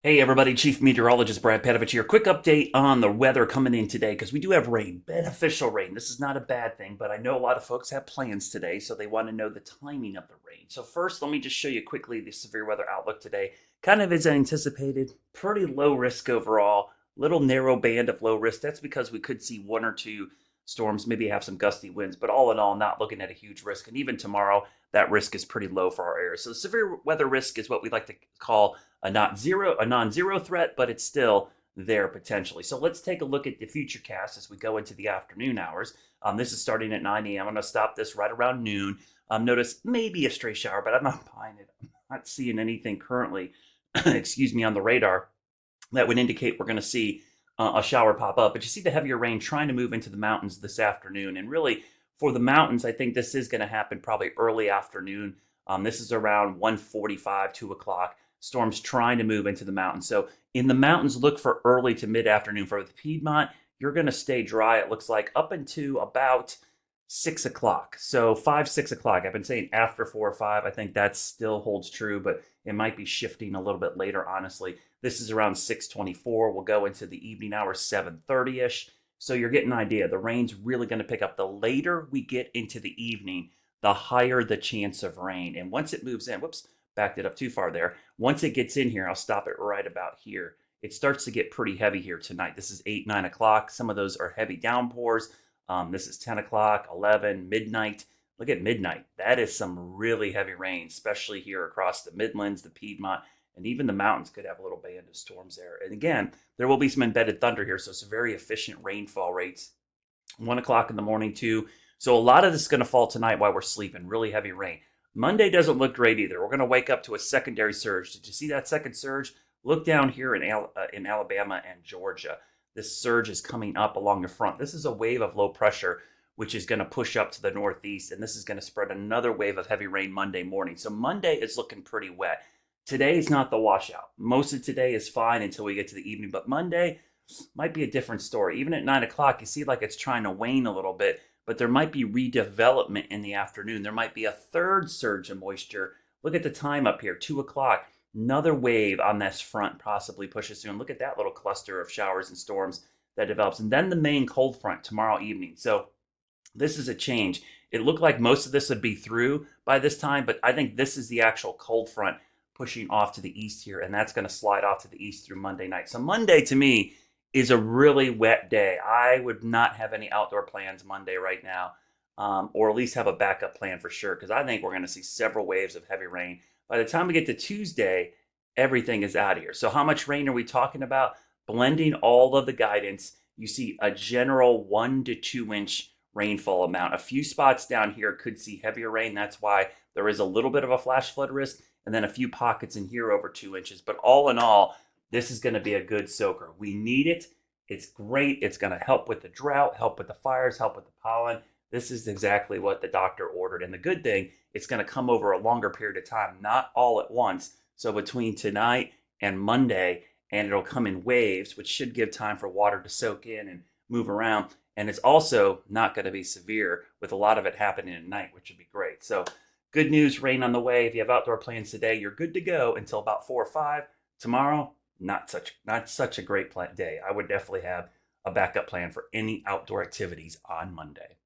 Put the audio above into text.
Hey everybody, Chief Meteorologist Brad Panovich here. Quick update on the weather coming in today because we do have rain, beneficial rain. This is not a bad thing, but I know a lot of folks have plans today, so they want to know the timing of the rain. So first, let me just show you quickly the severe weather outlook today. Kind of as anticipated, pretty low risk overall, little narrow band of low risk. That's because we could see one or two storms, maybe have some gusty winds, but all in all, not looking at a huge risk. And even tomorrow, that risk is pretty low for our area. So the severe weather risk is what we like to call a non-zero threat, but it's still there potentially. So let's take a look at the future cast as we go into the afternoon hours. This is starting at 9 a.m. I'm going to stop this right around noon. Notice maybe a stray shower, but I'm not buying it. I'm not seeing anything currently, excuse me, on the radar that would indicate we're going to see a shower pop up. But you see the heavier rain trying to move into the mountains this afternoon. And really, for the mountains, I think this is going to happen probably early afternoon. This is around 1:45, 2 o'clock. Storms trying to move into the mountains. So in the mountains, look for early to mid-afternoon. For the Piedmont, you're going to stay dry, it looks like, up into about 6 o'clock. So 5, 6 o'clock. I've been saying after 4 or 5. I think that still holds true, but it might be shifting a little bit later, honestly. This is around 6:24. We'll go into the evening hours, 7:30-ish. So you're getting an idea. The rain's really going to pick up. The later we get into the evening, the higher the chance of rain. And once it moves in, whoops, backed it up too far there. Once it gets in here, I'll stop it right about here. It starts to get pretty heavy here tonight. This is 8, 9 o'clock. Some of those are heavy downpours. This is 10 o'clock, 11, midnight. Look at midnight. That is some really heavy rain, especially here across the Midlands, the Piedmont, and even the mountains could have a little band of storms there. And again, there will be some embedded thunder here, so some very efficient rainfall rates. 1 o'clock in the morning, too. So a lot of this is going to fall tonight while we're sleeping. Really heavy rain. Monday doesn't look great either. We're going to wake up to a secondary surge. Did you see that second surge? Look down here in Alabama and Georgia. This surge is coming up along the front. This is a wave of low pressure, which is going to push up to the northeast, and this is going to spread another wave of heavy rain Monday morning. So Monday is looking pretty wet. Today is not the washout. Most of today is fine until we get to the evening, but Monday might be a different story. Even at 9 o'clock, you see like it's trying to wane a little bit, but there might be redevelopment in the afternoon. There might be a third surge of moisture. Look at the time up here, 2 o'clock. Another wave on this front possibly pushes through. And look at that little cluster of showers and storms that develops. And then the main cold front tomorrow evening. So this is a change. It looked like most of this would be through by this time, but I think this is the actual cold front pushing off to the east here, and that's going to slide off to the east through Monday night. So Monday, to me, is a really wet day. I would not have any outdoor plans Monday right now, or at least have a backup plan for sure, because I think we're going to see several waves of heavy rain. By the time we get to Tuesday, everything is out of here. So how much rain are we talking about? Blending all of the guidance, you see a general 1 to 2 inch rainfall amount. A few spots down here could see heavier rain. That's why there is a little bit of a flash flood risk, and then a few pockets in here over 2 inches. But all in all, this is going to be a good soaker. We need it. It's great. It's going to help with the drought, help with the fires, help with the pollen. This is exactly what the doctor ordered. And the good thing, it's going to come over a longer period of time, not all at once. So between tonight and Monday, and it'll come in waves, which should give time for water to soak in and move around. And it's also not going to be severe with a lot of it happening at night, which would be great. So good news, rain on the way. If you have outdoor plans today, you're good to go until about 4 or 5. Tomorrow, not such a great day. I would definitely have a backup plan for any outdoor activities on Monday.